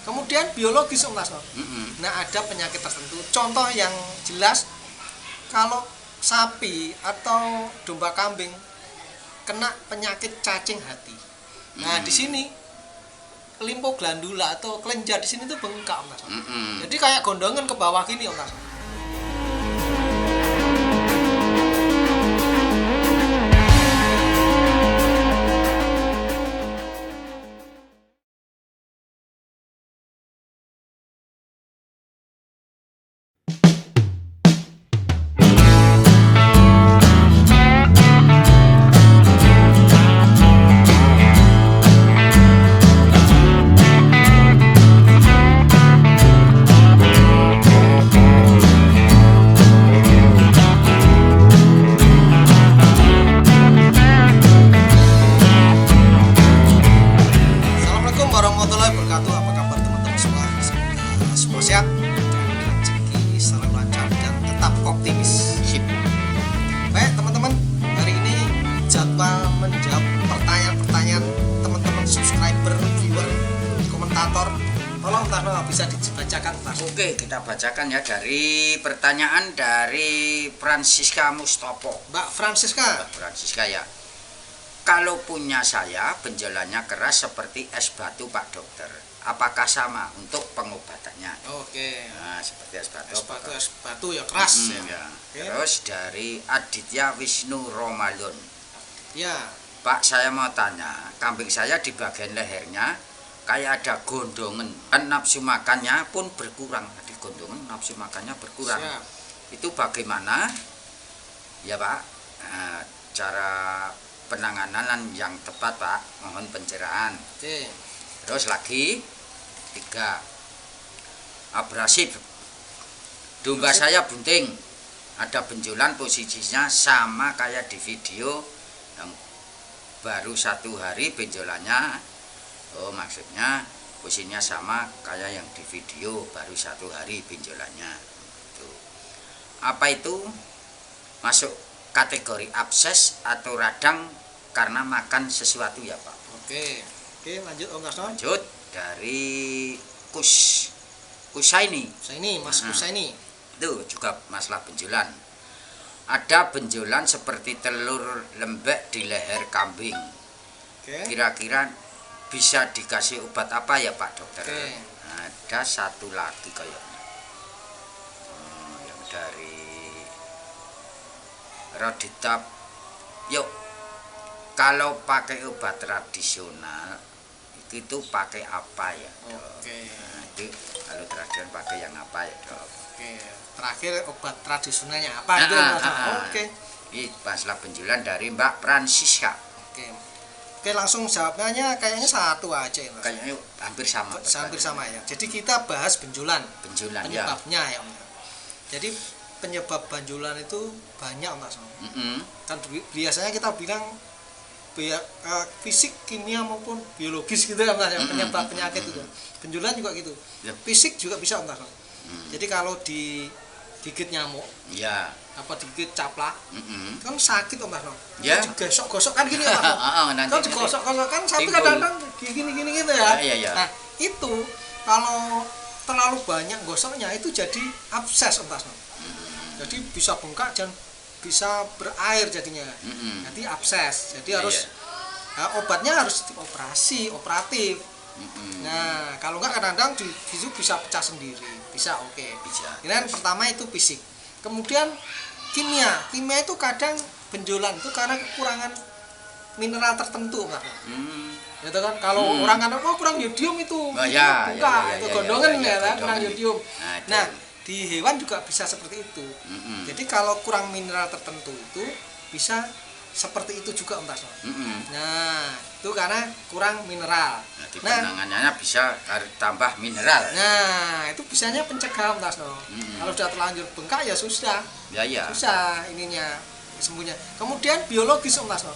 Kemudian biologis Om Tasno. Nah, ada penyakit tertentu. Contoh yang jelas, kalau sapi atau domba kambing kena penyakit cacing hati. Nah, di sini limfoglandula atau kelenjar di sini tuh bengkak Om Tasno. Jadi kayak gondongan ke bawah gini Om Tasno. Sehat dan rezeki selalu lancar dan tetap optimis. Sip. Baik teman-teman, hari ini jadwal menjawab pertanyaan-pertanyaan teman-teman subscriber, viewer, komentator. Tolong Tasno bisa dibacakan Mas. Oke, kita bacakan ya dari pertanyaan dari Francisca Mustopo. Mbak Francisca. Mbak Francisca ya. Kalau punya saya benjolannya keras seperti es batu Pak Dokter. Apakah sama untuk pengobatannya? Oke. Nah, seperti es batu. Es batu ya keras. Ya. Terus dari Aditya Wisnu Romalun. Ya. Pak, saya mau tanya, kambing saya di bagian lehernya kayak ada gondongan. Kan nafsu makannya pun berkurang. Di gondongan nafsu makannya berkurang. Siap. Itu bagaimana? Ya Pak, cara penanganan yang tepat Pak, mohon pencerahan. Oke. Terus lagi 3, abrasif. Domba saya bunting, ada benjolan, posisinya sama kayak di video yang baru 1 hari benjolannya. Oh, maksudnya posisinya sama kayak yang di video baru 1 hari benjolannya. Tuh. Apa itu masuk kategori abses atau radang karena makan sesuatu ya Pak? Oke, lanjut Om Tasno. Lanjut dari Kusaini. Mas Kusaini. Itu juga masalah benjolan. Ada benjolan seperti telur lembek di leher kambing. Oke. Kira-kira bisa dikasih obat apa ya Pak Dokter? Oke. Ada satu lagi kayaknya. Yang dari Roditap. Yuk, kalau pakai obat tradisional itu pakai apa ya Dok? Oke. Nah, itu kalau tradisional pakai yang apa ya Dok? Oke. Terakhir obat tradisionalnya apa itu? Oke. Ini masalah benjolan dari Mbak Francisca. Oke, langsung jawabnya kayaknya satu aja ya Mas. Kayaknya hampir sama. Hampir sama ya. Jadi kita bahas benjolan. Penyebabnya ya Om. Jadi penyebab benjolan itu banyak Mas. Kan biasanya kita bilang fisik, kimia maupun biologis gitu ya Mas, penyebab penyakit itu. Benjolan juga gitu. Fisik juga bisa Mas. Jadi kalau digigit nyamuk, ya, apa digigit caplak, kan sakit Om Mas. Ya. Digosok-gosok kan gini ya Mas. Kan digosok-gosok kan sapi kadang-kadang gini gitu ya. Ya. Nah, itu kalau terlalu banyak gosoknya itu jadi abses Om Mas. Jadi bisa bengkak dan bisa berair jadinya. Nanti abses. Jadi harus obatnya harus dioperasi, operatif. Nah, kalau enggak kadang-kadang itu bisa pecah sendiri. Bisa, oke. Bisa. Kemudian pertama itu fisik. Kemudian kimia. Kimia itu kadang benjolan itu karena kekurangan mineral tertentu kan. Gitu kan. Kalau orang kan kurang yodium itu. Buka, itu gondongan ya kan, kurang yodium. Nah, di hewan juga bisa seperti itu. Jadi kalau kurang mineral tertentu itu bisa seperti itu juga Om Tasno. Nah, itu karena kurang mineral. Jadi penanganannya bisa tambah mineral. Nah, itu bisanya pencegahan Om Tasno. Kalau sudah terlanjur bengkak ya susah. Ya. Susah ininya sembuhnya. Kemudian biologis Om Tasno.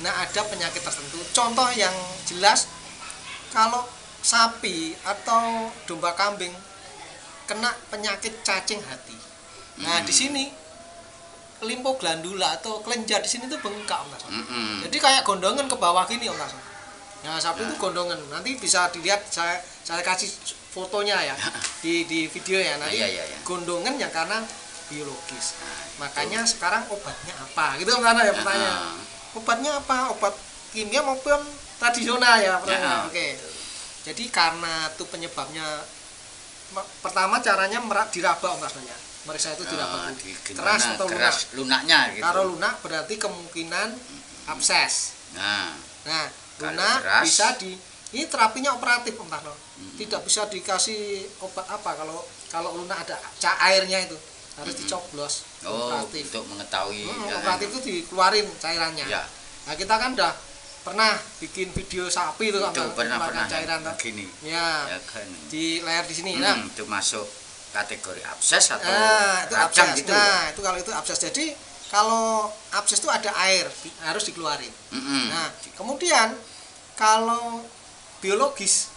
Nah, ada penyakit tertentu. Contoh yang jelas, kalau sapi atau domba kambing kena penyakit cacing hati. Nah, di sini limfoglandula atau kelenjar di sini tuh bengkak Om Tasno. Jadi kayak gondongan ke bawah gini Om Tasno. Nah, sapi itu gondongan. Nanti bisa dilihat, saya kasih fotonya ya di video ya. Nanti gondongan yang karena biologis. Makanya penyakit obatnya apa? Gitu kan ya pertanyaan. Obatnya apa? Obat kimia maupun tradisional ya pertanyaan. Oke. Jadi karena itu penyebabnya, pertama caranya diraba maksudnya. Mereka itu diraba keras atau lunak. Lunaknya gitu. Kalau lunak berarti kemungkinan abses. Nah, lunak bisa ini terapinya operatif Om Tarno. Tidak bisa dikasih obat apa kalau lunak ada airnya itu harus dicoblos. Operatif. Untuk mengetahui operatif itu dikeluarin cairannya. Ya. Nah, kita kan udah pernah bikin video sapi itu kan pernah cairan begini. Ya kan. Di layar di sini. Nah, itu masuk kategori abses atau itu abses. gitu. Nah, itu kalau itu abses. Jadi kalau abses itu ada air harus dikeluarin. Nah, kemudian kalau biologis,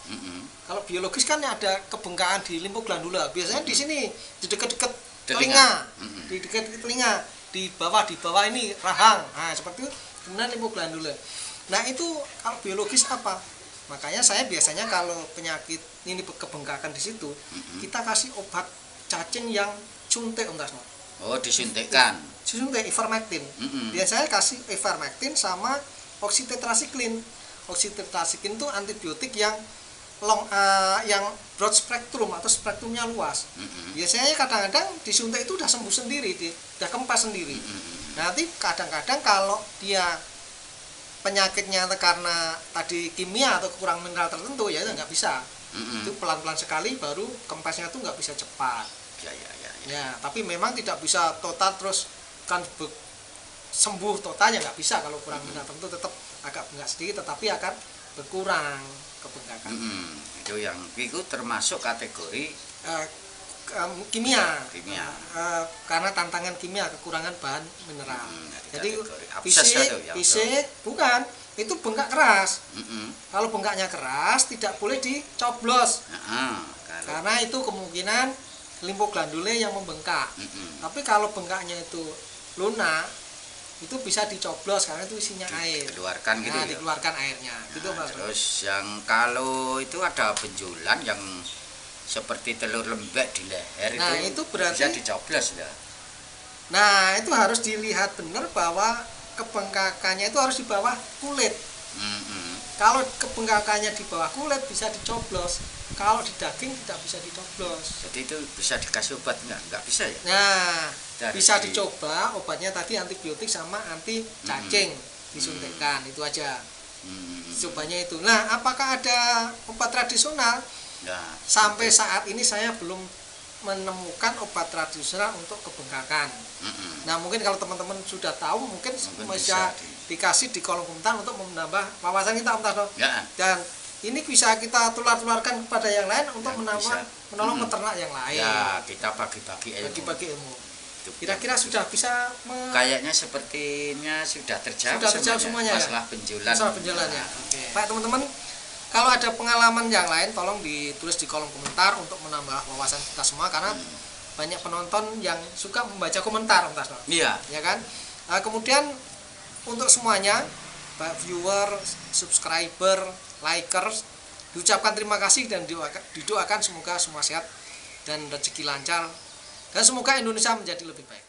kalau biologis kan ada kebengkakan di limfoglandula. Biasanya di sini di dekat-dekat telinga, di dekat telinga, di bawah ini rahang. Nah, seperti itu kemudian limfoglandula. Nah, itu kalau biologis apa? Makanya saya biasanya kalau penyakit ini kebengkakan di situ, kita kasih obat cacing yang suntik Om Tasno. Oh, disuntikkan. Disuntik ivermectin. Biasanya kasih ivermectin sama oxytetracycline. Oxytetracycline itu antibiotik yang broad spectrum atau spektrumnya luas. Biasanya kadang-kadang disuntik itu udah sembuh sendiri, udah kempas sendiri. Nanti kadang-kadang kalau dia penyakitnya karena tadi kimia atau kekurangan mineral tertentu ya nggak bisa. Itu pelan-pelan sekali baru kempasnya tuh nggak bisa cepat. Ya, tapi memang tidak bisa total terus kan sembuh totalnya nggak bisa. Kalau kurang mineral tertentu tetap agak bengkak sedikit, tetapi akan berkurang kebengkakan. Itu termasuk kategori kimia. Karena tantangan kimia kekurangan bahan mineral. Jadi fisik bukan, itu bengkak keras. Kalau bengkaknya keras tidak boleh dicoblos. Karena itu kemungkinan limfoglandula yang membengkak. Tapi kalau bengkaknya itu lunak, itu bisa dicoblos karena itu isinya air. Dikeluarkan gitu. Dikeluarkan airnya. Gitu Mas. Terus yang kalau itu ada benjolan yang seperti telur lembek di leher, itu berarti bisa dicoblos ya. Nah, itu harus dilihat benar bahwa kebengkakannya itu harus di bawah kulit. Kalau kebengkakannya di bawah kulit bisa dicoblos, kalau di daging tidak bisa dicoblos. Jadi itu bisa dikasih obat nggak bisa ya? Nah, bisa dicoba obatnya tadi antibiotik sama anti cacing disuntikkan, itu aja. Cobanya itu. Nah, apakah ada obat tradisional? Sampai saat ini saya belum menemukan obat tradisional untuk kebengkakan. Nah, mungkin kalau teman-teman sudah tahu mungkin bisa dikasih di kolom komentar untuk menambah wawasan kita Om Tarno. Dan ini bisa kita tular-tularkan kepada yang lain untuk menolong peternak yang lain. Ya, kita bagi-bagi ilmu. Kira-kira sudah bisa kayaknya sepertinya sudah terjawab semuanya masalah benjolan. Ya. Oke. Baik teman-teman, kalau ada pengalaman yang lain tolong ditulis di kolom komentar untuk menambah wawasan kita semua, karena banyak penonton yang suka membaca komentar Om Tasno. Iya. Ya kan? Kemudian untuk semuanya, viewer, subscriber, likers, diucapkan terima kasih dan didoakan semoga semua sehat dan rezeki lancar dan semoga Indonesia menjadi lebih baik.